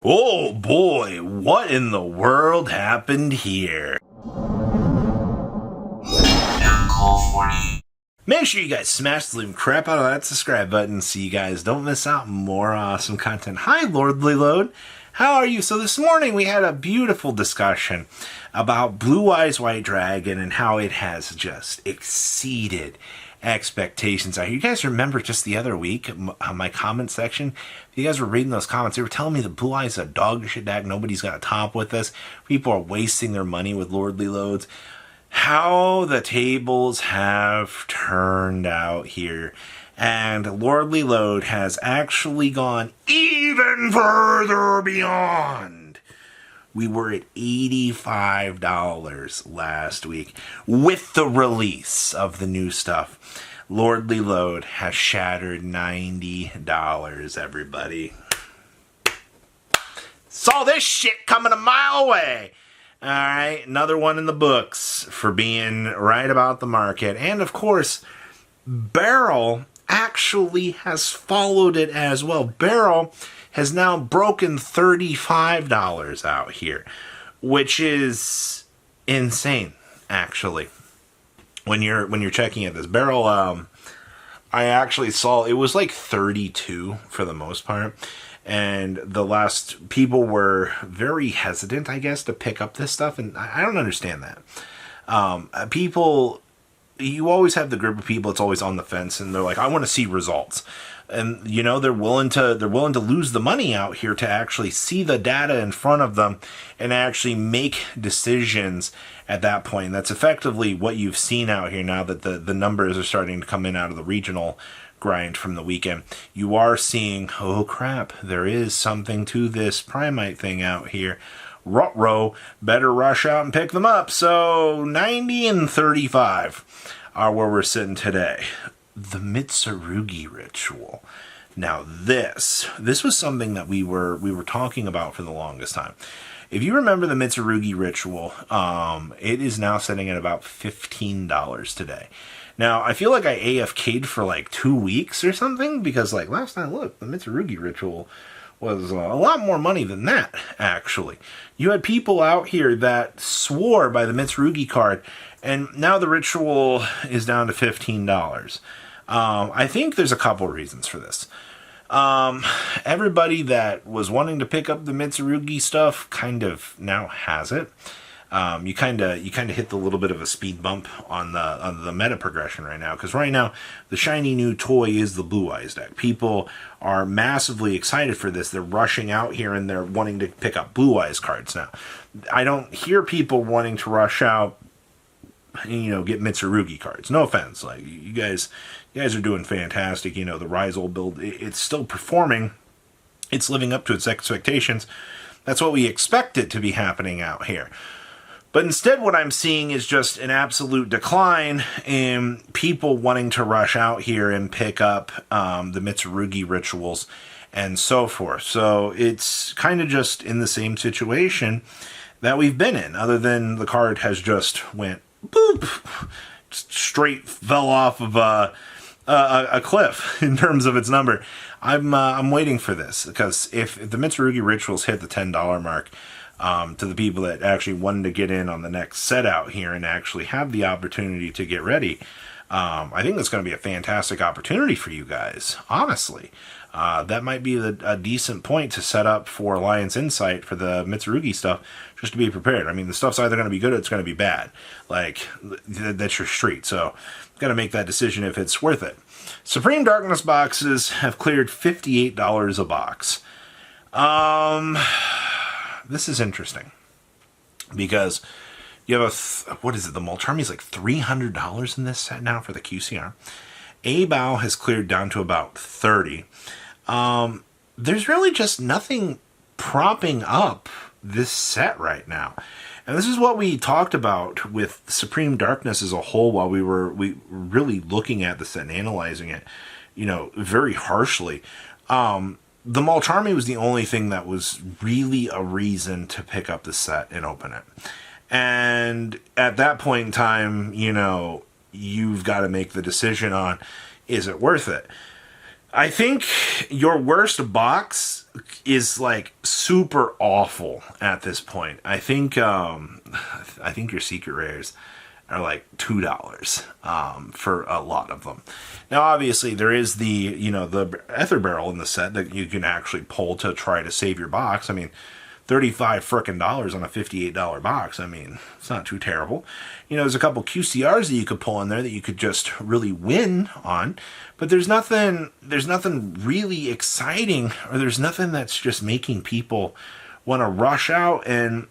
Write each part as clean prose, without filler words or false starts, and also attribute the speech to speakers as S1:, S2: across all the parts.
S1: Oh boy, what in the world happened here? Make sure you guys smash the living crap out of that subscribe button so you guys don't miss out on more awesome content. Hi, Lordly Load. How are you? So this morning we had a beautiful discussion about Blue Eyes White Dragon and how it has just exceeded expectations. You guys remember just the other week, my comment section, if you guys were reading those comments, they were telling me the Blue Eyes is a dog shit deck. Nobody's got a top with us. People are wasting their money with Lordly Loads. How the tables have turned out here. And Lordly Load has actually gone even further beyond. We were at $85 last week. With the release of the new stuff, Lordly Load has shattered $90, everybody. Saw this shit coming a mile away. Alright, another one in the books for being right about the market. And of course, Barrel actually has followed it as well. Barrel has now broken $35 out here, which is insane, actually. When you're checking at this Barrel, I actually saw it was like 32 for the most part. And the last people were very hesitant, I guess, to pick up this stuff. And I don't understand that. People, you always have the group of people that's always on the fence, and they're like, I want to see results. And, you know, they're willing to lose the money out here to actually see the data in front of them and actually make decisions at that point. And that's effectively what you've seen out here now that the numbers are starting to come in out of the regional grind from the weekend. You are seeing, oh crap, there is something to this Primite thing out here. Ruh-roh, better rush out and pick them up. So 90 and 35 are where we're sitting today. The Mitsurugi ritual. Now this was something that we were talking about for the longest time. If you remember the Mitsurugi ritual, it is now sitting at about $15 today. Now, I feel like I AFK'd for like 2 weeks or something, because like last time I looked, the Mitsurugi ritual was a lot more money than that, actually. You had people out here that swore by the Mitsurugi card, and now the ritual is down to $15. I think there's a couple reasons for this. Everybody that was wanting to pick up the Mitsurugi stuff kind of now has it. You kind of hit the little bit of a speed bump on the meta progression right now, because right now the shiny new toy is the Blue Eyes deck. People are massively excited for this. They're rushing out here and they're wanting to pick up Blue Eyes cards now. I don't hear people wanting to rush out, you know, get Mitsurugi cards. No offense, like you guys are doing fantastic. You know, the Rise Old build, it's still performing. It's living up to its expectations. That's what we expect it to be happening out here. But instead what I'm seeing is just an absolute decline in people wanting to rush out here and pick up the Mitsurugi rituals and so forth. So it's kind of just in the same situation that we've been in, other than the card has just went boop, straight fell off of a cliff in terms of its number. I'm waiting for this, because if the Mitsurugi rituals hit the $10 mark, to the people that actually wanted to get in on the next set out here and actually have the opportunity to get ready, I think that's going to be a fantastic opportunity for you guys, honestly. That might be a decent point to set up for Alliance Insight for the Mitsurugi stuff, just to be prepared. I mean, the stuff's either going to be good or it's going to be bad. Like, that's your street, so got to make that decision if it's worth it. Supreme Darkness boxes have cleared $58 a box. This is interesting, because you have what is it? The Molcharmi is like $300 in this set now for the QCR. A-Bow has cleared down to about 30. There's really just nothing propping up this set right now. And this is what we talked about with Supreme Darkness as a whole while we were really looking at the set and analyzing it, you know, very harshly. The Molcharmi was the only thing that was really a reason to pick up the set and open it. And at that point in time, you know, you've got to make the decision on, is it worth it? I think your worst box is like super awful at this point. I think your secret rares are like $2 for a lot of them. Now, obviously, there is the the ether barrel in the set that you can actually pull to try to save your box. I mean, $35 frickin' dollars on a $58 box. I mean, it's not too terrible. There's a couple QCRs that you could pull in there that you could just really win on, but there's nothing really exciting, or there's nothing that's just making people want to rush out and,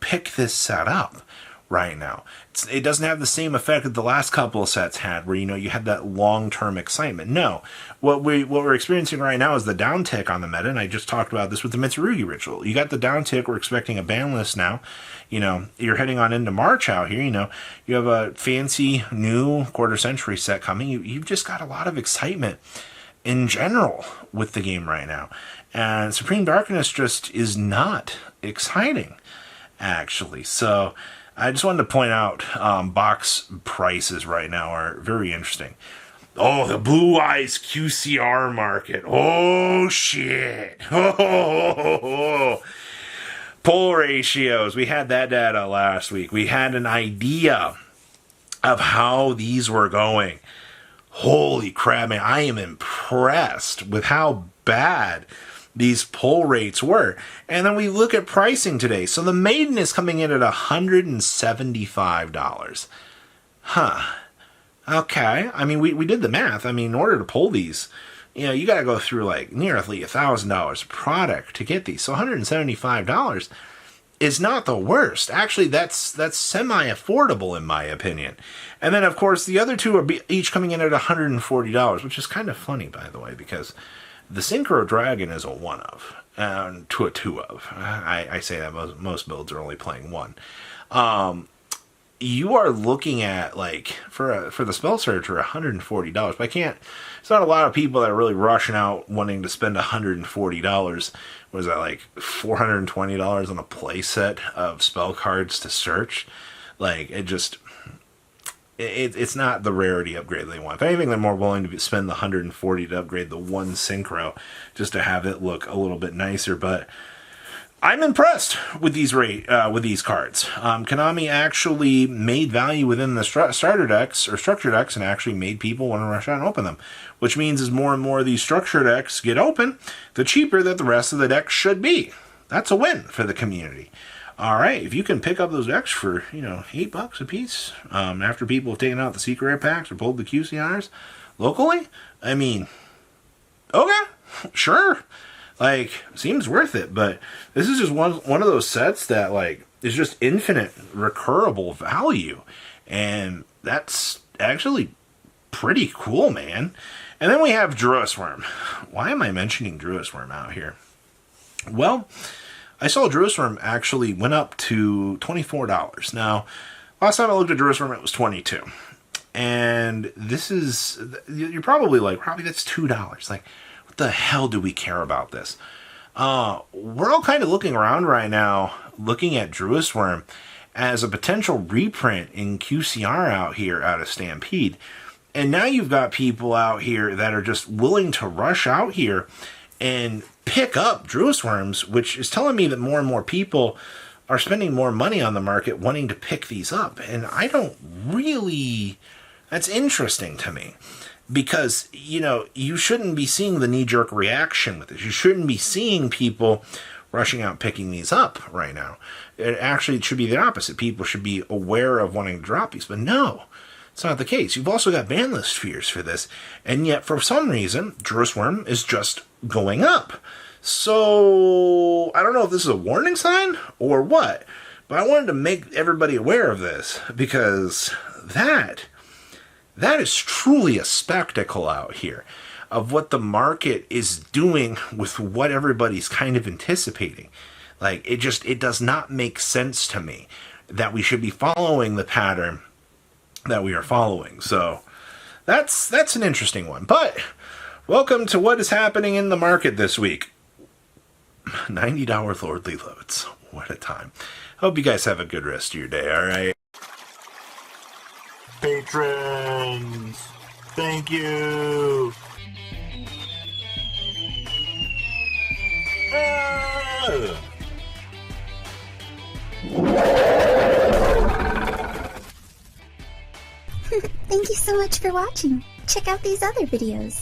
S1: pick this set up right now. It doesn't have the same effect that the last couple of sets had, where you had that long-term excitement. No, what we're experiencing right now is the downtick on the meta, and I just talked about this with the Mitsurugi ritual. You got the downtick. We're expecting a ban list now. You're heading on into March out here. You have a fancy new quarter century set coming. You've just got a lot of excitement in general with the game right now, and Supreme Darkness just is not exciting, actually. So I just wanted to point out box prices right now are very interesting. Oh, the Blue Eyes QCR market. Oh, shit. Oh. Pull ratios. We had that data last week. We had an idea of how these were going. Holy crap, man. I am impressed with how bad these pull rates were. And then we look at pricing today. So the Maiden is coming in at $175. Huh. Okay. I mean, we did the math. I mean, in order to pull these, you got to go through like nearly $1,000 product to get these. So $175 is not the worst. Actually, that's semi-affordable in my opinion. And then, of course, the other two are each coming in at $140, which is kind of funny, by the way, because the Synchro Dragon is a 1-of, to a 2-of. I say that most builds are only playing 1. You are looking at, like, for the Spell Searcher, $140. But it's not a lot of people that are really rushing out wanting to spend $140. What is that, like $420 on a play set of spell cards to search? Like, it's not the rarity upgrade they want. If anything, they're more willing to spend the $140 to upgrade the one Synchro just to have it look a little bit nicer. But I'm impressed with these cards. Konami actually made value within the starter decks or structure decks and actually made people want to rush out and open them. Which means as more and more of these structure decks get open, the cheaper that the rest of the decks should be. That's a win for the community. All right, if you can pick up those decks for, $8 a piece, after people have taken out the secret rare packs or pulled the QCRs locally, I mean, okay, sure. Like, seems worth it, but this is just one of those sets that, like, is just infinite recurrable value. And that's actually pretty cool, man. And then we have druiswurm. Why am I mentioning druiswurm out here? Well, I saw druiswurm actually went up to $24. Now, last time I looked at druiswurm, it was $22. And this is, you're probably like, Robbie, that's $2. Like, what the hell do we care about this? We're all kind of looking around right now, looking at druiswurm as a potential reprint in QCR out here out of Stampede. And now you've got people out here that are just willing to rush out here and pick up druiswurms, which is telling me that more and more people are spending more money on the market wanting to pick these up. And I don't really... That's interesting to me. Because, you shouldn't be seeing the knee-jerk reaction with this. You shouldn't be seeing people rushing out picking these up right now. It should be the opposite. People should be aware of wanting to drop these. But no, it's not the case. You've also got ban list fears for this. And yet, for some reason, druiswurm is just going up. So, I don't know if this is a warning sign or what. But I wanted to make everybody aware of this. Because that is truly a spectacle out here of what the market is doing with what everybody's kind of anticipating. Like, it does not make sense to me that we should be following the pattern that we are following. So that's an interesting one. But welcome to what is happening in the market this week. $90 Lordly Loads. What a time. Hope you guys have a good rest of your day, all right? Patrons, thank you.
S2: Thank you so much for watching. Check out these other videos.